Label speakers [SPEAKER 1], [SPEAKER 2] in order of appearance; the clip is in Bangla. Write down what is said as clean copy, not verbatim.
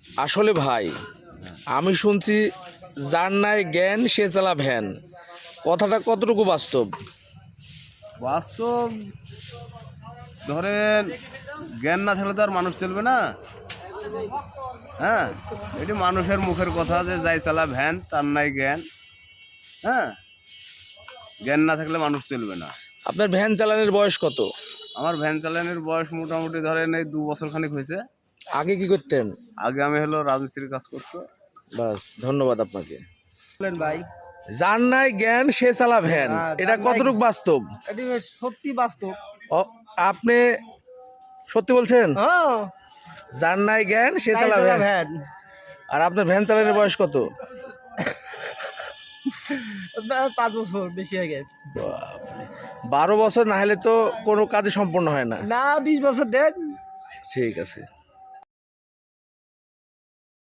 [SPEAKER 1] আসলে ভাই, আমি শুনছি যার নাই জ্ঞান সে চালা ভ্যান, কথাটা কতটুকু বাস্তব?
[SPEAKER 2] বাস্তব ধরেন, জ্ঞান না থাকলে তো আর মানুষ চলবে না। হ্যাঁ, এটি মানুষের মুখের কথা যে যাই চালা ভ্যান তার নাই জ্ঞান। হ্যাঁ, জ্ঞান না থাকলে মানুষ চলবে না।
[SPEAKER 1] আপনার ভ্যান চালানোর বয়স কত?
[SPEAKER 2] আমার ভ্যান চালানোর বয়স মোটামুটি ধরেন এই 2 বছর খানিক হয়েছে।
[SPEAKER 1] আগে কি করতেন?
[SPEAKER 2] আগে আমি হলো রাজমিস্ত্রির কাজ করতো।
[SPEAKER 1] বাস, ধন্যবাদ আপনাকে।
[SPEAKER 3] বলেন ভাই।
[SPEAKER 1] যার নাই জ্ঞান সে চালা ভ্যান, এটা কতটুকু বাস্তব?
[SPEAKER 3] এটি সত্যি বাস্তব।
[SPEAKER 1] আপনি সত্যি বলছেন?
[SPEAKER 3] হ্যাঁ,
[SPEAKER 1] যার নাই জ্ঞান সে
[SPEAKER 3] তাই
[SPEAKER 1] চালা
[SPEAKER 3] চালা
[SPEAKER 1] ভ্যান।
[SPEAKER 3] ভ্যান।
[SPEAKER 1] আর আপনার ভ্যান চালানোর বয়স কত?
[SPEAKER 3] 5 বছর বেশি হয়ে গেছে।
[SPEAKER 1] 12 বছর না হলে তো কোনো কাজই সম্পূর্ণ হয় না।
[SPEAKER 3] না, 20 বছর দেন।
[SPEAKER 1] ঠিক আছে।